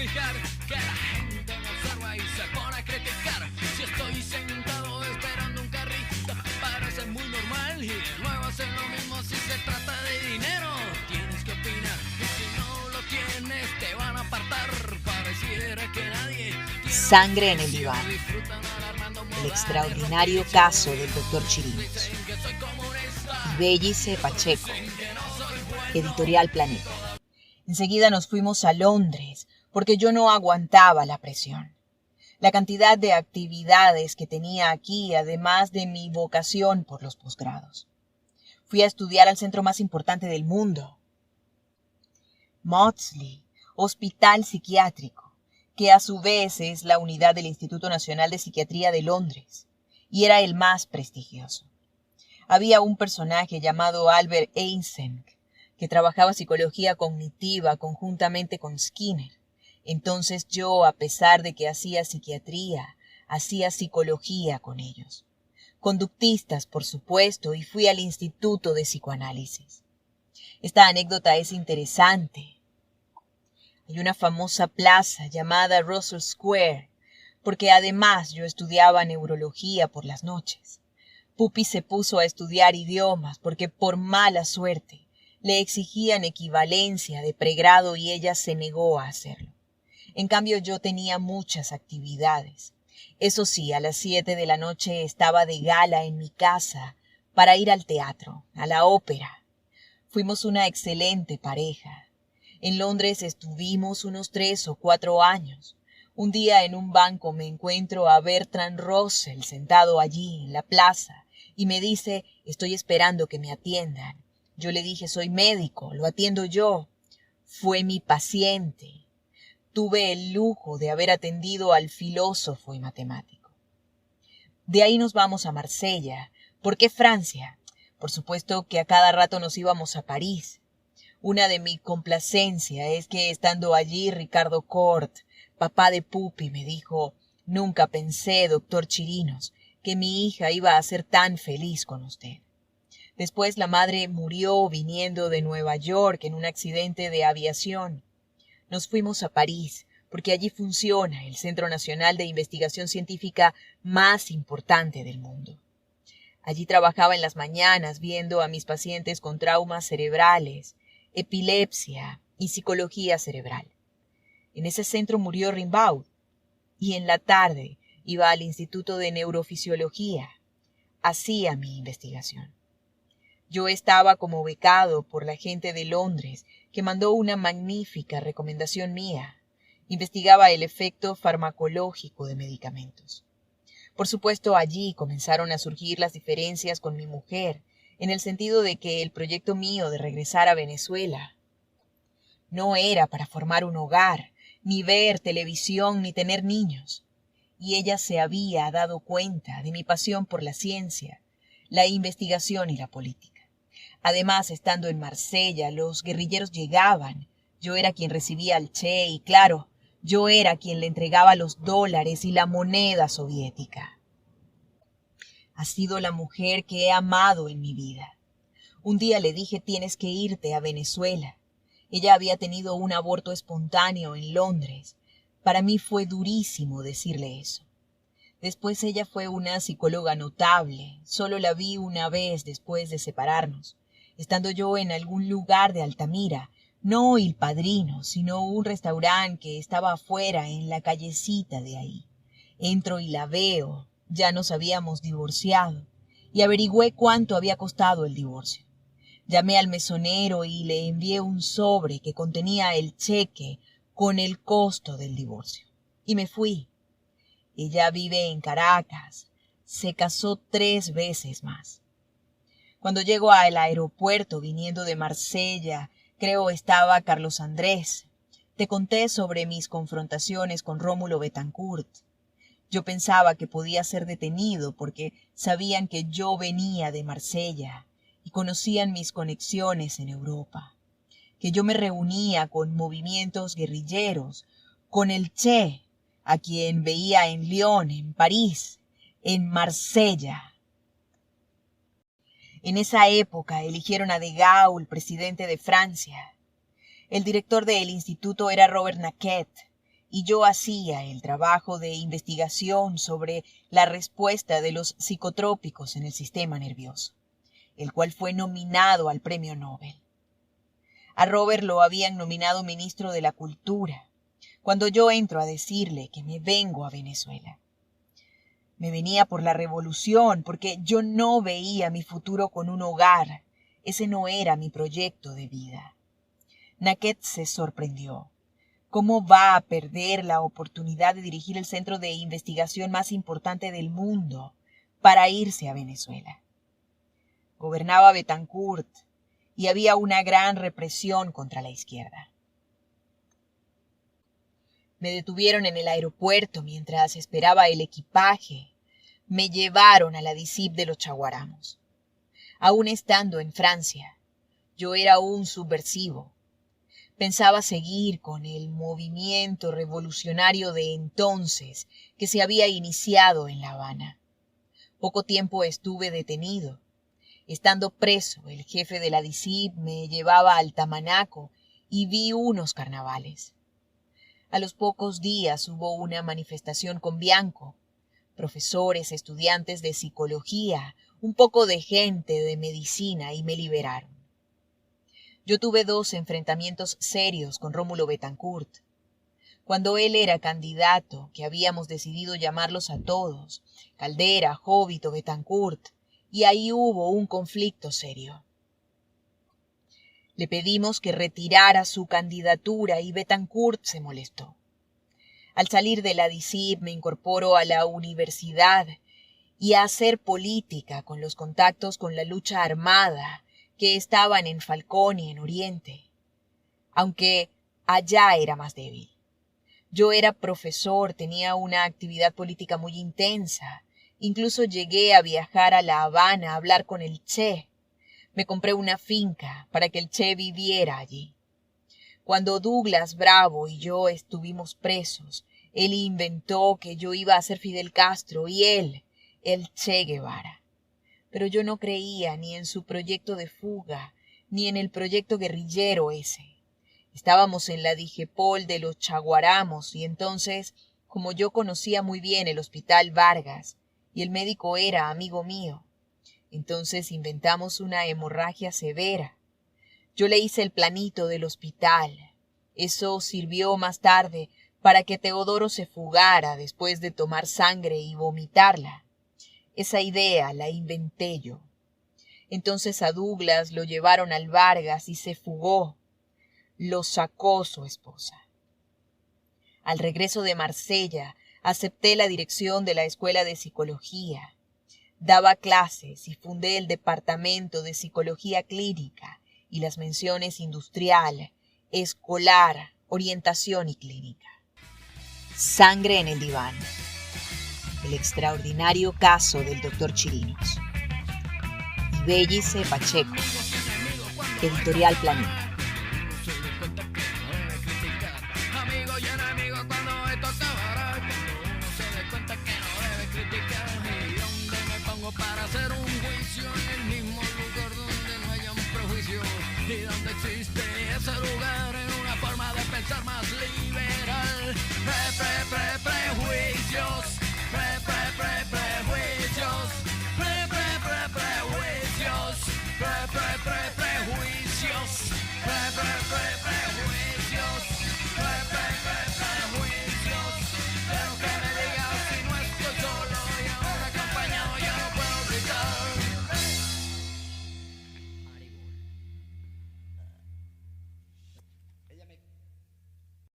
fijar que la gente me observa y se pone a criticar. Si estoy sentado esperando un carrito, parece muy normal y de nuevo hacen lo mismo. Si se trata de dinero, tienes que opinar. Y si no lo tienes, te van a apartar. Pareciera que nadie tiene Sangre en el diván. El extraordinario caso del Dr. Chirinos. Bellice Pacheco. Editorial Planeta. Enseguida nos fuimos a Londres porque yo no aguantaba la presión. La cantidad de actividades que tenía aquí, además de mi vocación por los posgrados. Fui a estudiar al centro más importante del mundo, Maudsley, Hospital Psiquiátrico, que a su vez es la unidad del Instituto Nacional de Psiquiatría de Londres, y era el más prestigioso. Había un personaje llamado Albert Einstein, que trabajaba psicología cognitiva conjuntamente con Skinner. Entonces yo, a pesar de que hacía psiquiatría, hacía psicología con ellos. Conductistas, por supuesto, y fui al Instituto de Psicoanálisis. Esta anécdota es interesante. Hay una famosa plaza llamada Russell Square, porque además yo estudiaba neurología por las noches. Pupi se puso a estudiar idiomas porque por mala suerte le exigían equivalencia de pregrado y ella se negó a hacerlo. En cambio yo tenía muchas actividades. Eso sí, a las 7 de la noche estaba de gala en mi casa para ir al teatro, a la ópera. Fuimos una excelente pareja. En Londres estuvimos unos 3 o 4 años. Un día en un banco me encuentro a Bertrand Russell sentado allí en la plaza y me dice, estoy esperando que me atiendan. Yo le dije, soy médico, lo atiendo yo. Fue mi paciente. Tuve el lujo de haber atendido al filósofo y matemático. De ahí nos vamos a Marsella. ¿Por qué Francia? Por supuesto que a cada rato nos íbamos a París. Una de mi complacencia es que estando allí Ricardo Cort, papá de Pupi, me dijo, nunca pensé, doctor Chirinos, que mi hija iba a ser tan feliz con usted. Después la madre murió viniendo de Nueva York en un accidente de aviación. Nos fuimos a París, porque allí funciona el Centro Nacional de Investigación Científica más importante del mundo. Allí trabajaba en las mañanas viendo a mis pacientes con traumas cerebrales, epilepsia y psicología cerebral. En ese centro murió Rimbaud, y en la tarde iba al Instituto de Neurofisiología. Hacía mi investigación. Yo estaba como becado por la gente de Londres, que mandó una magnífica recomendación mía. Investigaba el efecto farmacológico de medicamentos. Por supuesto, allí comenzaron a surgir las diferencias con mi mujer, en el sentido de que el proyecto mío de regresar a Venezuela no era para formar un hogar, ni ver televisión, ni tener niños. Y ella se había dado cuenta de mi pasión por la ciencia, la investigación y la política. Además, estando en Marsella, los guerrilleros llegaban. Yo era quien recibía al Che y, claro, yo era quien le entregaba los dólares y la moneda soviética. Ha sido la mujer que he amado en mi vida. Un día le dije, tienes que irte a Venezuela. Ella había tenido un aborto espontáneo en Londres. Para mí fue durísimo decirle eso. Después ella fue una psicóloga notable. Solo la vi una vez después de separarnos. Estando yo en algún lugar de Altamira, no Il Padrino, sino un restaurante que estaba afuera en la callecita de ahí. Entro y la veo, ya nos habíamos divorciado, y averigüé cuánto había costado el divorcio. Llamé al mesonero y le envié un sobre que contenía el cheque con el costo del divorcio. Y me fui. Ella vive en Caracas. Se casó 3 veces más. Cuando llego al aeropuerto viniendo de Marsella, creo estaba Carlos Andrés. Te conté sobre mis confrontaciones con Rómulo Betancourt. Yo pensaba que podía ser detenido porque sabían que yo venía de Marsella y conocían mis conexiones en Europa, que yo me reunía con movimientos guerrilleros, con el Che, a quien veía en Lyon, en París, en Marsella. En esa época eligieron a De Gaulle presidente de Francia. El director del instituto era Robert Naquet, y yo hacía el trabajo de investigación sobre la respuesta de los psicotrópicos en el sistema nervioso, el cual fue nominado al Premio Nobel. A Robert lo habían nominado ministro de la Cultura, cuando yo entro a decirle que me vengo a Venezuela. Me venía por la revolución, porque yo no veía mi futuro con un hogar. Ese no era mi proyecto de vida. Naquet se sorprendió. ¿Cómo va a perder la oportunidad de dirigir el centro de investigación más importante del mundo para irse a Venezuela? Gobernaba Betancourt y había una gran represión contra la izquierda. Me detuvieron en el aeropuerto mientras esperaba el equipaje. Me llevaron a la DICIP de los Chaguaramos. Aún estando en Francia, yo era un subversivo. Pensaba seguir con el movimiento revolucionario de entonces que se había iniciado en La Habana. Poco tiempo estuve detenido. Estando preso, el jefe de la DICIP me llevaba al Tamanaco y vi unos carnavales. A los pocos días hubo una manifestación con Bianco, profesores, estudiantes de psicología, un poco de gente de medicina y me liberaron. Yo tuve 2 enfrentamientos serios con Rómulo Betancourt. Cuando él era candidato, que habíamos decidido llamarlos a todos, Caldera, Jovito, Betancourt, y ahí hubo un conflicto serio. Le pedimos que retirara su candidatura y Betancourt se molestó. Al salir de la DICIP me incorporo a la universidad y a hacer política con los contactos con la lucha armada que estaban en Falcón y en Oriente, aunque allá era más débil. Yo era profesor, tenía una actividad política muy intensa, incluso llegué a viajar a La Habana a hablar con el Che. Me compré una finca para que el Che viviera allí. Cuando Douglas Bravo y yo estuvimos presos, él inventó que yo iba a ser Fidel Castro y él, el Che Guevara. Pero yo no creía ni en su proyecto de fuga, ni en el proyecto guerrillero ese. Estábamos en la Digepol de los Chaguaramos y entonces, como yo conocía muy bien el Hospital Vargas y el médico era amigo mío, entonces inventamos una hemorragia severa. Yo le hice el planito del hospital. Eso sirvió más tarde para que Teodoro se fugara después de tomar sangre y vomitarla. Esa idea la inventé yo. Entonces a Douglas lo llevaron al Vargas y se fugó. Lo sacó su esposa. Al regreso de Marsella, acepté la dirección de la Escuela de Psicología. Daba clases y fundé el Departamento de Psicología Clínica y las menciones industrial, escolar, orientación y clínica. Sangre en el diván. El extraordinario caso del Dr. Chirinos. Ibellice Pacheco. Editorial Planeta.